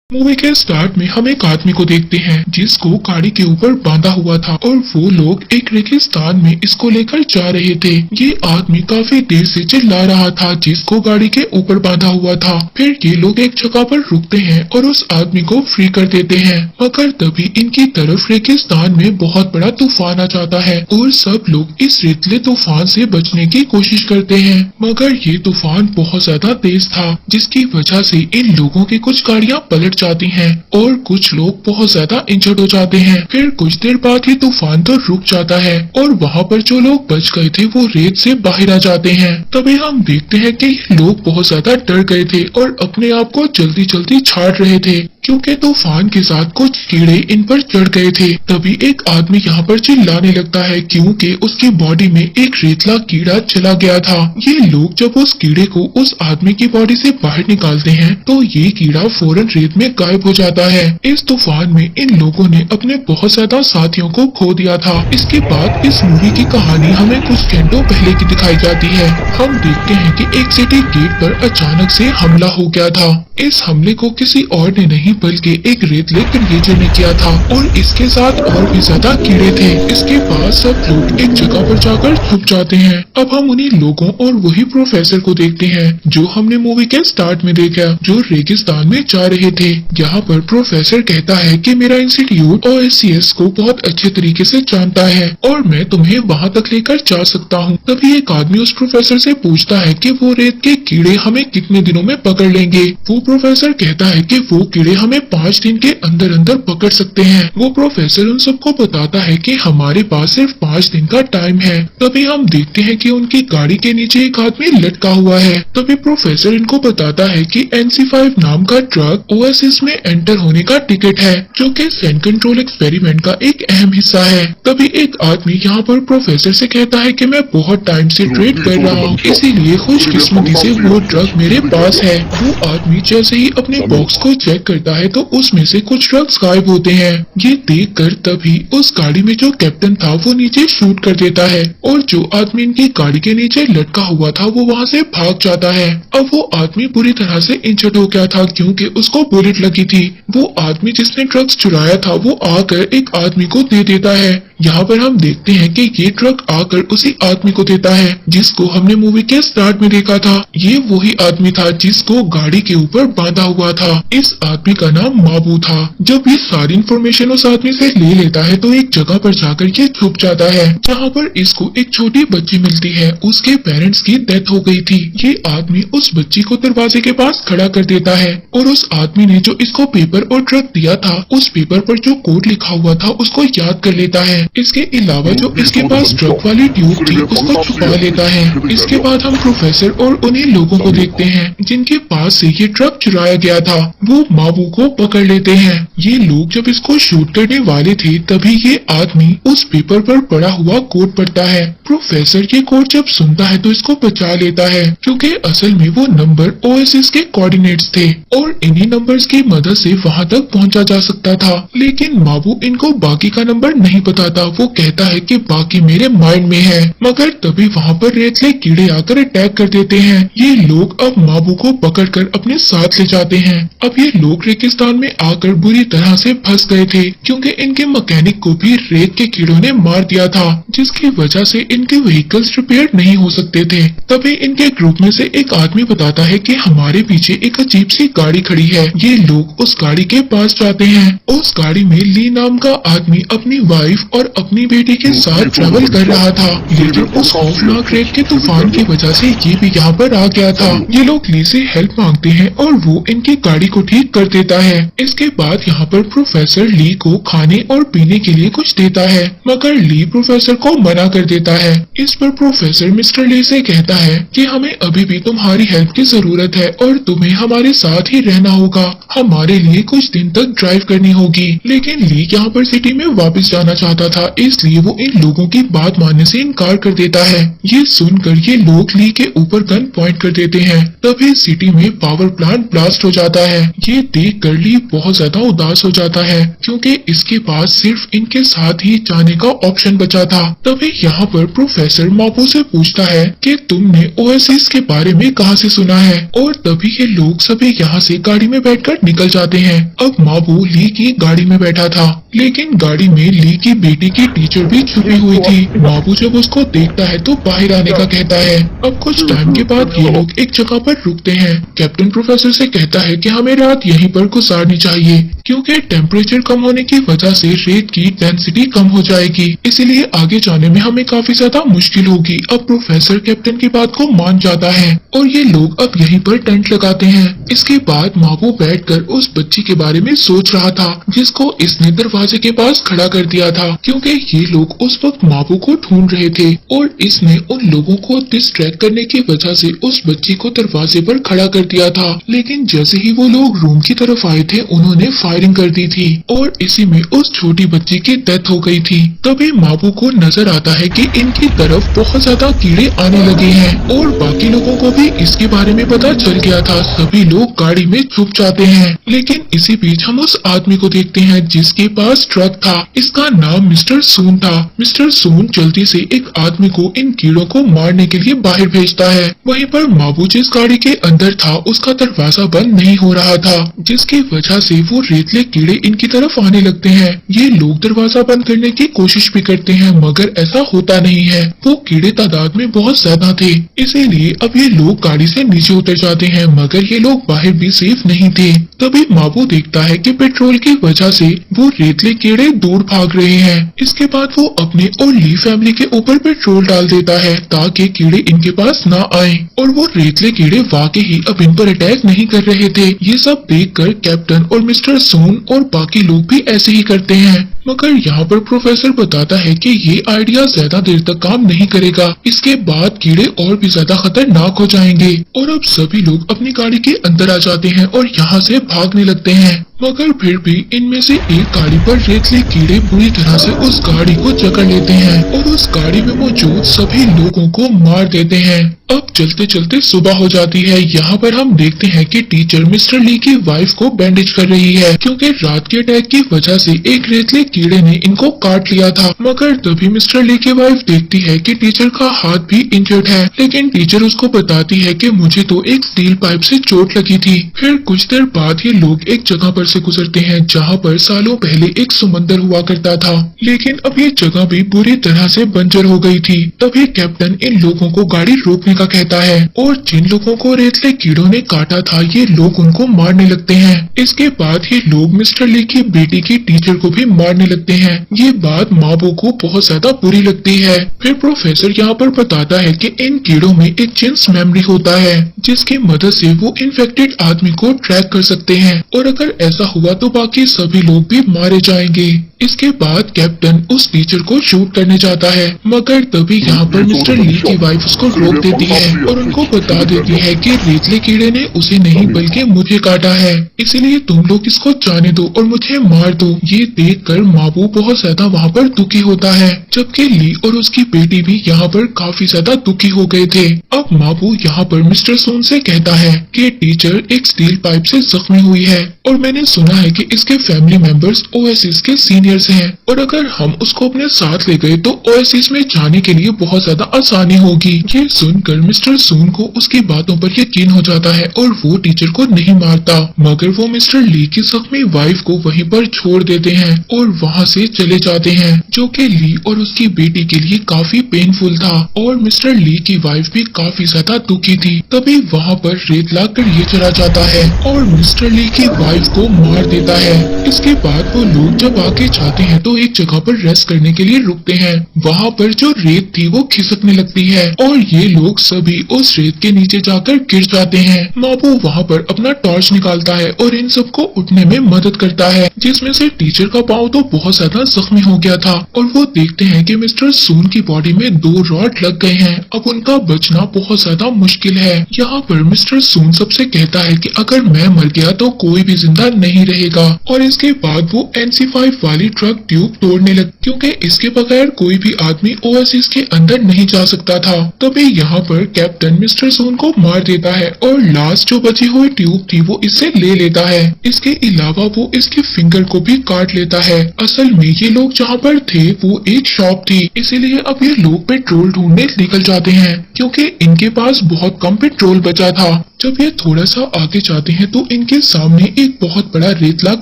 Movie के start में हम एक आदमी को देखते हैं जिसको गाड़ी के ऊपर बांधा हुआ था और वो लोग एक रेगिस्तान में इसको लेकर जा रहे थे। ये आदमी काफी देर से चिल्ला रहा था जिसको गाड़ी के ऊपर बांधा हुआ था। फिर ये लोग एक जगह पर रुकते हैं और उस आदमी को फ्री कर देते हैं, मगर तभी इनकी तरफ रेगिस्तान में बहुत बड़ा तूफान आ जाता है और सब लोग इस रेतले तूफान से बचने की कोशिश करते हैं, मगर ये तूफान बहुत ज्यादा तेज था जिसकी वजह से इन लोगों की कुछ गाड़ियां पलट जाती हैं और कुछ लोग बहुत ज्यादा इंजर्ड हो जाते हैं। फिर कुछ देर बाद ये तूफान तो रुक जाता है और वहाँ पर जो लोग बच गए थे वो रेत से बाहर आ जाते हैं। तभी हम देखते हैं कि लोग बहुत ज्यादा डर गए थे और अपने आप को जल्दी जल्दी छाड़ रहे थे क्योंकि तूफान के साथ कुछ कीड़े इन पर चढ़ गए थे। तभी एक आदमी यहाँ पर चिल्लाने लगता है क्योंकि उसकी बॉडी में एक रेतला कीड़ा चला गया था। ये लोग जब उस कीड़े को उस आदमी की बॉडी से बाहर निकालते हैं तो ये कीड़ा फौरन रेत में गायब हो जाता है। इस तूफान में इन लोगों ने अपने बहुत ज्यादा साथियों को खो दिया था। इसके बाद इस मूवी की कहानी हमें कुछ घंटों पहले की दिखाई जाती है। हम देखते हैं कि एक सिटी गेट पर अचानक से हमला हो गया था। इस हमले को किसी और ने नहीं बल्कि एक रेतले क्रिएचर ने किया था और इसके साथ और भी ज्यादा कीड़े थे। इसके बाद सब लोग एक जगह पर जाकर छुप जाते हैं। अब हम उन्हीं लोगों और वही प्रोफेसर को देखते हैं जो हमने मूवी के स्टार्ट में देखा, जो रेगिस्तान में जा रहे थे। यहाँ पर प्रोफेसर कहता है कि मेरा इंस्टीट्यूट OSCS को बहुत अच्छे तरीके से जानता है और मैं तुम्हें वहाँ तक लेकर जा सकता हूँ। तभी एक आदमी उस प्रोफेसर से पूछता है कि वो रेत के कीड़े हमें कितने दिनों में पकड़ लेंगे। वो प्रोफेसर कहता है कि वो कीड़े हमें 5 दिन के अंदर अंदर पकड़ सकते हैं। वो प्रोफेसर उन सबको बताता है कि हमारे पास सिर्फ 5 दिन का टाइम है। तभी हम देखते हैं कि उनकी गाड़ी के नीचे एक आदमी लटका हुआ है। तभी प्रोफेसर इनको बताता है कि NC5 नाम का ट्रक ओएसिस में एंटर होने का टिकट है, जो कि सेंट कंट्रोल एक्सपेरिमेंट का एक अहम हिस्सा है। तभी एक आदमी यहाँ पर प्रोफेसर से कहता है कि मैं बहुत टाइम से ट्रेड कर रहा हूँ, इसीलिए खुशकिस्मती से वो ट्रक मेरे पास है। वो आदमी जैसे ही अपने बॉक्स को चेक करता है तो उसमें से कुछ ट्रक्स गायब होते हैं। ये देखकर तभी उस गाड़ी में जो कैप्टन था वो नीचे शूट कर देता है और जो आदमी इनकी गाड़ी के नीचे लटका हुआ था वो वहाँ से भाग जाता है। अब वो आदमी बुरी तरह से इंजर्ड हो गया था क्योंकि उसको बुलेट लगी थी। वो आदमी जिसने ट्रक्स चुराया था वो आकर एक आदमी को दे देता है। यहाँ पर हम देखते हैं कि ये ट्रक आकर उसी आदमी को देता है जिसको हमने मूवी के स्टार्ट में देखा था। ये वही आदमी था जिसको गाड़ी के ऊपर बांधा हुआ था। इस आदमी का नाम माबू था। जब ये सारी इन्फॉर्मेशन उस आदमी से ले लेता है तो एक जगह पर जाकर ये छुप जाता है जहाँ पर इसको एक छोटी बच्ची मिलती है। उसके पेरेंट्स की डेथ हो गई थी। ये आदमी उस बच्ची को दरवाजे के पास खड़ा कर देता है और उस आदमी ने जो इसको पेपर और ट्रक दिया था उस पेपर पर जो कोड लिखा हुआ था उसको याद कर लेता है। इसके अलावा जो इसके पास ट्रक वाली ट्यूब थी उसको छुपा लेता है। इसके बाद हम प्रोफेसर और उन्हीं लोगों को देखते हैं जिनके पास से ये ट्रक चुराया गया था। वो माबू को पकड़ लेते हैं। ये लोग जब इसको शूट करने वाले थे तभी ये आदमी उस पेपर पर पड़ा हुआ कोड पढ़ता है। प्रोफेसर ये कोड जब सुनता है तो इसको बचा लेता है क्योंकि असल में वो नंबर ओएसिस के कोऑर्डिनेट्स थे और इन्हीं नंबर्स की मदद से वहां तक पहुंचा जा सकता था। लेकिन माबू इनको बाकी का नंबर नहीं बताता। वो कहता है कि बाकी मेरे माइंड में है, मगर तभी वहाँ पर रेतले कीड़े आकर अटैक कर देते हैं। ये लोग अब माबू को पकड़कर अपने साथ ले जाते हैं। अब ये लोग रेगिस्तान में आकर बुरी तरह से फंस गए थे क्योंकि इनके मैकेनिक को भी रेत के कीड़ों ने मार दिया था, जिसकी वजह से इनके व्हीकल्स रिपेयर नहीं हो सकते थे। तभी इनके ग्रुप में से एक आदमी बताता है कि हमारे पीछे एक अजीब सी गाड़ी खड़ी है। ये लोग उस गाड़ी के पास जाते हैं। उस गाड़ी में ली नाम का आदमी अपनी वाइफ और अपनी बेटी के साथ ट्रैवल कर रहा था, लेकिन उस खौफनाक रेत के तूफान की वजह से ये भी यहाँ पर आ गया था। ये लोग ली से हेल्प मांगते हैं और वो इनकी गाड़ी को ठीक कर देता है। इसके बाद यहाँ पर प्रोफेसर ली को खाने और पीने के लिए कुछ देता है, मगर ली प्रोफेसर को मना कर देता है। इस पर प्रोफेसर मिस्टर ली से कहता है कि हमें अभी भी तुम्हारी हेल्प की जरूरत है और तुम्हें हमारे साथ ही रहना होगा। हमारे लिए कुछ दिन तक ड्राइव करनी होगी। लेकिन ली यहाँ पर सिटी में वापस जाना चाहता था था, इसलिए वो इन लोगों की बात मानने से इनकार कर देता है। ये सुनकर ये लोग ली के ऊपर गन पॉइंट कर देते हैं। तभी सिटी में पावर प्लांट ब्लास्ट हो जाता है। ये देख कर ली बहुत ज्यादा उदास हो जाता है, क्योंकि इसके पास सिर्फ इनके साथ ही जाने का ऑप्शन बचा था। तभी यहाँ पर प्रोफेसर मापू से पूछता है कि तुमने ओएसिस के बारे में कहाँ से सुना है, और तभी ये लोग सभी यहाँ से गाड़ी में बैठकर निकल जाते हैं। अब मापू ली की गाड़ी में बैठा था, लेकिन गाड़ी में ली की बेटी की टीचर भी छुपी हुई थी। मापू जब उसको देखता है तो बाहर आने का कहता है। अब कुछ टाइम के बाद ये लोग एक जगह पर रुकते हैं। कैप्टन प्रोफेसर से कहता है कि हमें रात यहीं पर गुजारनी चाहिए, क्योंकि टेम्परेचर कम होने की वजह से रेत की डेंसिटी कम हो जाएगी, इसीलिए आगे जाने में हमें काफी ज्यादा मुश्किल होगी। अब प्रोफेसर कैप्टन की बात को मान जाता है और ये लोग अब यहीं पर टेंट लगाते हैं। इसके बाद मापू बैठकर उस बच्ची के बारे में सोच रहा था जिसको इसने दरवाजे के पास खड़ा कर दिया था, क्योंकि ये लोग उस वक्त मापू को ढूंढ रहे थे और इसने उन लोगों को डिस्ट्रैक्ट करने की वजह से उस बच्ची को दरवाजे पर खड़ा कर दिया था। लेकिन जैसे ही वो लोग रूम की तरफ आए थे उन्होंने फायरिंग कर दी थी और इसी में उस छोटी बच्ची की डेथ हो गई थी। तभी मापू को नजर आता है कि इनकी तरफ बहुत ज्यादा कीड़े आने लगे हैं और बाकी लोगों को भी इसके बारे में पता चल गया था। सभी लोग गाड़ी में छुप जाते हैं, लेकिन इसी बीच हम उस आदमी को देखते हैं जिसके पास ट्रक था। इसका नाम मिस्टर सून था। मिस्टर सून जल्दी से एक आदमी को इन कीड़ों को मारने के लिए बाहर भेजता है। वहीं पर माबू जिस गाड़ी के अंदर था उसका दरवाजा बंद नहीं हो रहा था, जिसकी वजह से वो रेतले कीड़े इनकी तरफ आने लगते हैं। ये लोग दरवाजा बंद करने की कोशिश भी करते हैं, मगर ऐसा होता नहीं है। वो कीड़े तादाद में बहुत ज्यादा थे, इसीलिए अब ये लोग गाड़ी से नीचे उतर जाते हैं, मगर ये लोग बाहर भी सेफ नहीं थे। तभी माबू देखता है कि पेट्रोल की वजह से वो रेतले कीड़े दूर भाग रहे हैं। इसके बाद वो अपने और ली फैमिली के ऊपर पेट्रोल डाल देता है ताकि कीड़े इनके पास ना आए, और वो रेतले कीड़े वाकई ही अब इन पर अटैक नहीं कर रहे थे। ये सब देखकर कैप्टन और मिस्टर सून और बाकी लोग भी ऐसे ही करते हैं, मगर यहाँ पर प्रोफेसर बताता है कि ये आइडिया ज्यादा देर तक काम नहीं करेगा। इसके बाद कीड़े और भी ज्यादा खतरनाक हो जाएंगे और अब सभी लोग अपनी गाड़ी के अंदर आ जाते हैं और यहाँ से भागने लगते हैं। मगर फिर भी इनमें से एक गाड़ी पर रेतले कीड़े बुरी तरह से उस गाड़ी को जकड़ लेते हैं और उस गाड़ी में मौजूद सभी लोगों को मार देते हैं। अब चलते चलते सुबह हो जाती है। यहाँ पर हम देखते हैं कि टीचर मिस्टर ली की वाइफ को बैंडेज कर रही है, क्योंकि रात के अटैक की वजह से एक रेतले कीड़े ने इनको काट लिया था। मगर तभी मिस्टर ली की वाइफ देखती है कि टीचर का हाथ भी इंजर्ड है, लेकिन टीचर उसको बताती है कि मुझे तो एक स्टील पाइप से चोट लगी थी। फिर कुछ देर बाद ये लोग एक जगह पर से गुजरते हैं जहाँ पर सालों पहले एक समंदर हुआ करता था, लेकिन अब ये जगह भी बुरी तरह से बंजर हो गई थी। तभी कैप्टन इन लोगों को गाड़ी रोकने का कहता है और जिन लोगों को रेतले कीड़ों ने काटा था ये लोग उनको मारने लगते हैं। इसके बाद ये लोग मिस्टर ली की बेटी की टीचर को भी मारने लगते हैं। ये बात माबू को बहुत ज्यादा बुरी लगती है। फिर प्रोफेसर यहाँ पर बताता है कि इन कीड़ों में एक जिन्स मेमोरी होता है जिसकी मदद से वो इन्फेक्टेड आदमी को ट्रैक कर सकते हैं, और अगर ऐसा हुआ तो बाकी सभी लोग भी मारे जाएंगे। इसके बाद कैप्टन उस टीचर को शूट करने जाता है, मगर तभी यहाँ पर मिस्टर ली की वाइफ उसको रोक देती है और उनको बता देती है कि रेतले कीड़े ने उसे नहीं बल्कि मुझे काटा है, इसीलिए तुम लोग इसको जाने दो और मुझे मार दो। ये देखकर माबू बहुत ज्यादा वहाँ पर दुखी होता है, जबकि ली और उसकी बेटी भी यहाँ पर काफी ज्यादा दुखी हो गए थे। अब माबू यहाँ पर मिस्टर सोन से कहता है कि टीचर एक स्टील पाइप से जख्मी हुई है और मैंने सुना है कि इसके फैमिली मेंबर्स ओएसिस के सीनियर्स हैं, और अगर हम उसको अपने साथ ले गए तो ओएसिस में जाने के लिए बहुत ज्यादा आसानी होगी। ये सुनकर मिस्टर सून को उसकी बातों पर यकीन हो जाता है और वो टीचर को नहीं मारता, मगर वो मिस्टर ली की जख्मी वाइफ को वहीं पर छोड़ देते हैं और वहाँ से चले जाते हैं, जो कि ली और उसकी बेटी के लिए काफी पेनफुल था और मिस्टर ली की वाइफ भी काफी ज्यादा दुखी थी। तभी वहाँ पर रेत लाकर ये चला जाता है और मिस्टर ली की वाइफ को मार देता है। इसके बाद वो लोग जब आगे जाते हैं तो एक जगह पर रेस्ट करने के लिए रुकते हैं। वहाँ पर जो रेत थी वो खिसकने लगती है और ये लोग सभी उस रेत के नीचे जाकर गिर जाते हैं। माबू वहाँ पर अपना टॉर्च निकालता है और इन सबको उठने में मदद करता है, जिसमें से टीचर का पाँव तो बहुत ज्यादा जख्मी हो गया था और वो देखते हैं कि मिस्टर सून की बॉडी में 2 रॉड लग गए हैं। अब उनका बचना बहुत ज्यादा मुश्किल है। यहाँ पर मिस्टर सून सबसे कहता है कि अगर मैं मर गया तो कोई भी जिंदा नहीं रहेगा और इसके बाद वो NC5 वाली ट्रक ट्यूब तोड़ने लग, क्योंकि इसके बगैर कोई भी आदमी ओएसिस के अंदर नहीं जा सकता था। तभी यहाँ पर कैप्टन मिस्टर सून को मार देता है और लास्ट जो बची हुई ट्यूब थी वो इससे ले लेता है। इसके अलावा वो इसके फिंगर को भी काट लेता है। असल में ये लोग जहाँ पर थे वो एक शॉप थी, इसीलिए अब ये लोग पेट्रोल ढूंढने निकल जाते हैं क्योंकि इनके पास बहुत कम पेट्रोल बचा था। जब ये थोड़ा सा आगे जाते हैं तो इनके सामने एक बहुत बड़ा रेतला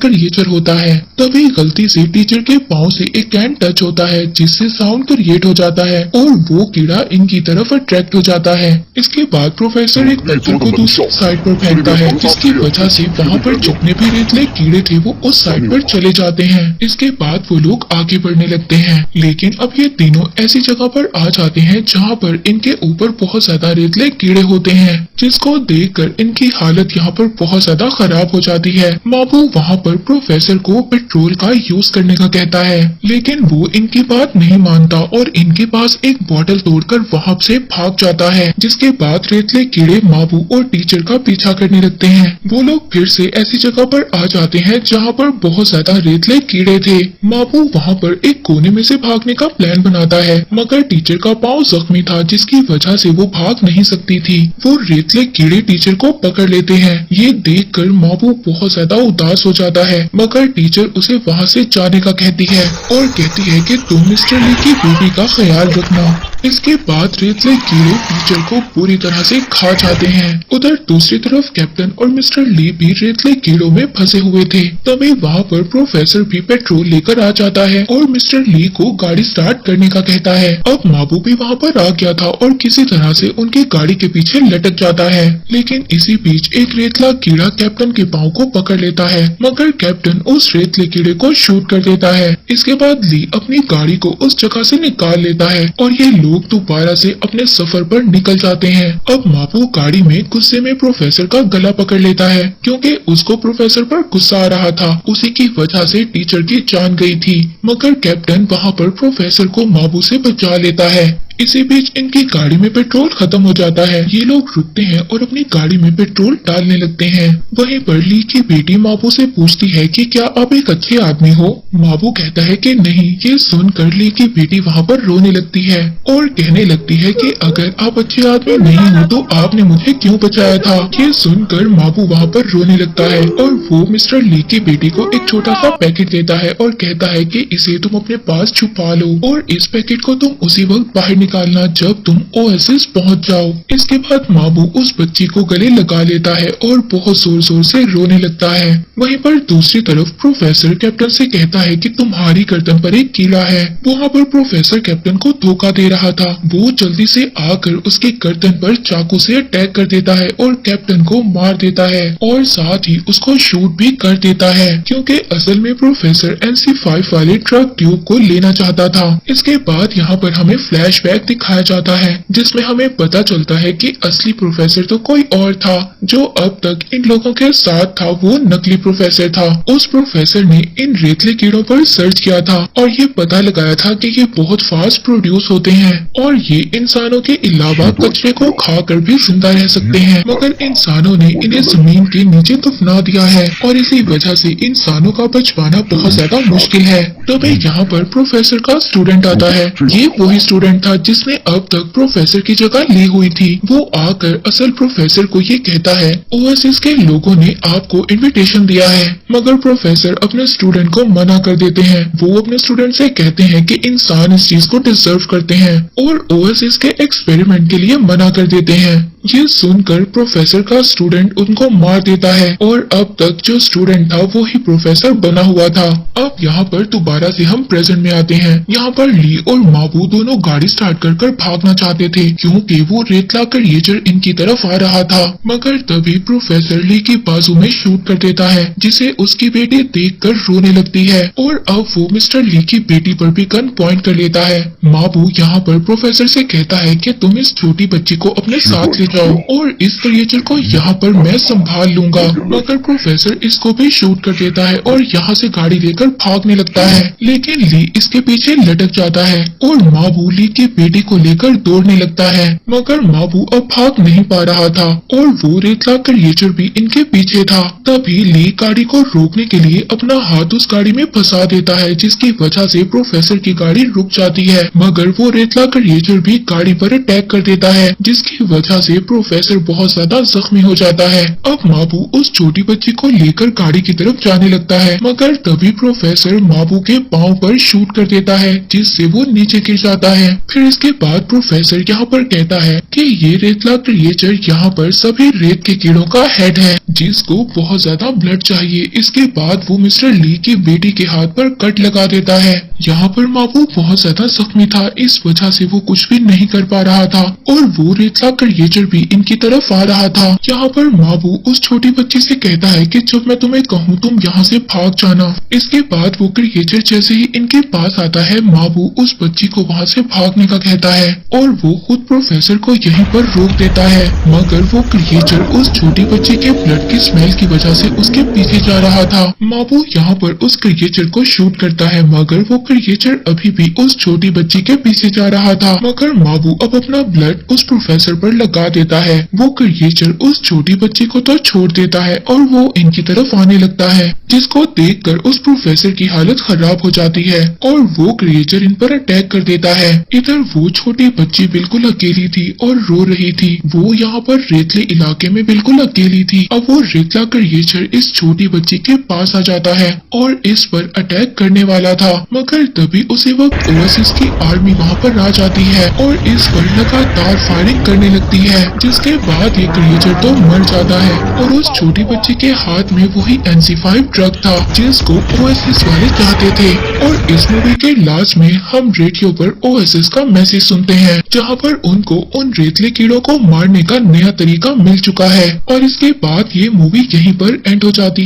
क्रिएचर होता है। तभी गलती से टीचर के पाँव से एक कैन टच होता है जिससे साउंड क्रिएट हो जाता है और वो कीड़ा इनकी तरफ अट्रैक्ट हो जाता है। इसके बाद प्रोफेसर एक पत्थर को दूसरी साइड पर फेंकता है जिसकी वजह से वहाँ पर जितने भी रेतले कीड़े थे वो उस साइड पर चले जाते हैं। इसके बाद वो लोग आगे बढ़ने लगते हैं, लेकिन अब ये तीनों ऐसी जगह पर आ जाते हैं जहाँ पर इनके ऊपर बहुत ज्यादा रेतले कीड़े होते हैं, जिसको देखकर इनकी हालत यहाँ पर बहुत ज्यादा खराब हो जाती है। माबू वहाँ पर प्रोफेसर को पेट्रोल का यूज करने का कहता है, लेकिन वो इनकी बात नहीं मानता और इनके पास एक बॉटल तोड़कर वहाँ से भाग जाता है। जिसके बाद रेतले कीड़े माबू और टीचर का पीछा करने लगते हैं। वो लोग फिर से ऐसी जगह पर आ जाते हैं जहाँ पर बहुत ज्यादा रेतले कीड़े थे। माबू वहाँ पर एक कोने में से भागने का प्लान बनाता है, मगर टीचर का पाँव जख्मी था जिसकी वजह से वो भाग नहीं सकती थी। वो रेतले कीड़े टीचर को पकड़ लेते हैं। ये देखकर माबू बहुत ज्यादा उदास हो जाता है, मगर टीचर उसे वहाँ से जाने का कहती है और कहती है कि तुम मिस्टर ली की बेटी का ख्याल रखना। इसके बाद रेतले कीड़े टीचर को पूरी तरह से खा जाते हैं। उधर दूसरी तरफ कैप्टन और मिस्टर ली भी रेतले कीड़ों में फंसे हुए थे। तभी वहाँ पर प्रोफेसर भी पेट्रोल लेकर आ जाता है और मिस्टर ली को गाड़ी स्टार्ट करने का कहता है। अब माबू भी वहाँ पर आ गया था और किसी तरह से उनकी गाड़ी के पीछे लटक जाता है, लेकिन इसी बीच एक रेतला कीड़ा कैप्टन के पाँव को पकड़ लेता है, मगर कैप्टन उस रेतले कीड़े को शूट कर देता है। इसके बाद ली अपनी गाड़ी को उस जगह से निकाल लेता है और ये लोग दोबारा से अपने सफर पर निकल जाते हैं। अब माबू गाड़ी में गुस्से में प्रोफेसर का गला पकड़ लेता है क्योंकि उसको प्रोफेसर पर गुस्सा आ रहा था। उसी की वजह से टीचर की जान गई थी, मगर कैप्टन वहाँ पर प्रोफेसर को माबू से बचा लेता है। इसी बीच इनकी गाड़ी में पेट्रोल खत्म हो जाता है। ये लोग रुकते हैं और अपनी गाड़ी में पेट्रोल डालने लगते हैं। वहीं पर ली की बेटी माबू से पूछती है कि क्या आप एक अच्छे आदमी हो। माबू कहता है कि नहीं। ये सुनकर ली की बेटी वहाँ पर रोने लगती है और कहने लगती है कि अगर आप अच्छे आदमी नहीं हो तो आपने मुझे क्यों बचाया था। ये सुनकर माबू वहाँ पर रोने लगता है और वो मिस्टर ली की बेटी को एक छोटा सा पैकेट देता है और कहता है कि इसे तुम अपने पास छुपा लो और इस पैकेट को तुम उसी वक्त बाहर निकालना जब तुम ओएसिस पहुंच जाओ। इसके बाद माबू उस बच्ची को गले लगा लेता है और बहुत जोर जोर से रोने लगता है। वहीं पर दूसरी तरफ प्रोफेसर कैप्टन से कहता है कि तुम्हारी गर्दन पर एक कीड़ा है। वहाँ पर प्रोफेसर कैप्टन को धोखा दे रहा था। वो जल्दी से आकर उसकी गर्दन पर चाकू से अटैक कर देता है और कैप्टन को मार देता है और साथ ही उसको शूट भी कर देता है, क्योंकि असल में प्रोफेसर NC5 वाले ट्रक ट्यूब को लेना चाहता था। इसके बाद यहाँ पर हमें फ्लैशबैक दिखाया जाता है जिसमें हमें पता चलता है कि असली प्रोफेसर तो कोई और था। जो अब तक इन लोगों के साथ था वो नकली प्रोफेसर था। उस प्रोफेसर ने इन रेतले कीड़ों पर सर्च किया था और ये पता लगाया था कि ये बहुत फास्ट प्रोड्यूस होते हैं और ये इंसानों के अलावा कचरे को खाकर भी जिंदा रह सकते हैं, मगर इंसानों ने इन्हें जमीन के नीचे दफना दिया है और इसी वजह से इंसानों का बच पाना बहुत ज्यादा मुश्किल है। तभी यहाँ पर प्रोफेसर का स्टूडेंट आता है। ये वही स्टूडेंट था जिसने अब तक प्रोफेसर की जगह ली हुई थी। वो आकर असल प्रोफेसर को ये कहता है ओएसिस के लोगों ने आपको इनविटेशन दिया है, मगर प्रोफेसर अपने स्टूडेंट को मना कर देते हैं। वो अपने स्टूडेंट से कहते हैं कि इंसान इस चीज को डिजर्व करते हैं और ओएसिस के एक्सपेरिमेंट के लिए मना कर देते हैं। ये सुनकर प्रोफेसर का स्टूडेंट उनको मार देता है और अब तक जो स्टूडेंट था वो ही प्रोफेसर बना हुआ था। अब यहाँ पर दोबारा से हम प्रेजेंट में आते हैं। यहाँ पर ली और माबू दोनों गाड़ी स्टार्ट कर भागना चाहते थे क्योंकि वो रेतला क्रिएचर इनकी तरफ आ रहा था, मगर तभी प्रोफेसर ली की बाजू में शूट कर देता है जिसे उसकी बेटी देखकर रोने लगती है और अब वो मिस्टर ली की बेटी पर भी गन पॉइंट कर लेता है। माबू यहाँ पर प्रोफेसर से कहता है कि तुम इस छोटी बच्ची को अपने साथ ले जाओ और इस क्रिएचर को यहाँ पर मैं संभाल लूंगा, मगर प्रोफेसर इसको भी शूट कर देता है और यहाँ से गाड़ी लेकर भागने लगता है, लेकिन ली इसके पीछे लटक जाता है और माबू ली के बेटे को लेकर दौड़ने लगता है, मगर माबू अब भाग नहीं पा रहा था और वो रेतला क्रिएचर भी इनके पीछे था। तभी ली गाड़ी को रोकने के लिए अपना हाथ उस गाड़ी में फंसा देता है, जिसकी वजह से प्रोफेसर की गाड़ी रुक जाती है, मगर वो रेतला क्रिएचर भी गाड़ी पर अटैक कर देता है, जिसकी वजह से प्रोफेसर बहुत ज्यादा जख्मी हो जाता है। अब माबू उस छोटी बच्ची को लेकर गाड़ी की तरफ जाने लगता है, मगर तभी प्रोफेसर माबू के पांव पर शूट कर देता है, जिससे वो नीचे गिर जाता है। फिर इसके बाद प्रोफेसर यहाँ पर कहता है कि ये रेतला क्रिएचर यहाँ पर सभी रेत के कीड़ों का हेड है, जिसको बहुत ज्यादा ब्लड चाहिए। इसके बाद वो मिस्टर ली की बेटी के हाथ पर कट लगा देता है। यहाँ पर माबू बहुत ज्यादा जख्मी था, इस वजह से वो कुछ भी नहीं कर पा रहा था और वो रेतला क्रिएचर भी इनकी तरफ आ रहा था। यहाँ पर माबू उस छोटी बच्ची से कहता है कि जब मैं तुम्हें कहूँ तुम यहाँ से भाग जाना। इसके बाद वो क्रिएचर जैसे ही इनके पास आता है, माबू उस बच्ची को वहाँ से भागने का कहता है और वो खुद प्रोफेसर को यहीं पर रोक देता है, मगर वो क्रिएचर उस छोटी बच्ची के ब्लड की स्मेल की वजह से उसके पीछे जा रहा था। माबू यहाँ पर उस क्रिएचर को शूट करता है, मगर वो क्रिएचर अभी भी उस छोटी बच्ची के पीछे जा रहा था, मगर माबू अब अपना ब्लड उस प्रोफेसर पर लगा देता है। वो क्रिएचर उस छोटी बच्ची को तो छोड़ देता है और वो इनकी तरफ आने लगता है, जिसको देखकर उस प्रोफेसर की हालत खराब हो जाती है और वो क्रिएचर इन पर अटैक कर देता है। इधर वो छोटी बच्ची बिल्कुल अकेली थी और रो रही थी। वो यहाँ पर रेतले इलाके में बिल्कुल अकेली थी। अब वो रेतला क्रिएचर इस छोटी बच्ची के पास आ जाता है और इस पर अटैक करने वाला था, मगर तभी उसी वक्त ओएसिस की आर्मी वहाँ पर आ जाती है और इस पर लगातार फायरिंग करने लगती है, जिसके बाद ये क्रिएचर तो मर जाता है और उस छोटी बच्ची के हाथ में वही NC5 ड्रग था जिसको ओएसिस वाले चाहते थे। और इस मूवी के लास्ट में हम रेडियो पर ओएसिस का मैसेज सुनते हैं, जहाँ पर उनको उन रेतले कीड़ों को मारने का नया तरीका मिल चुका है और इसके बाद ये मूवी यहीं पर एंड हो जाती है।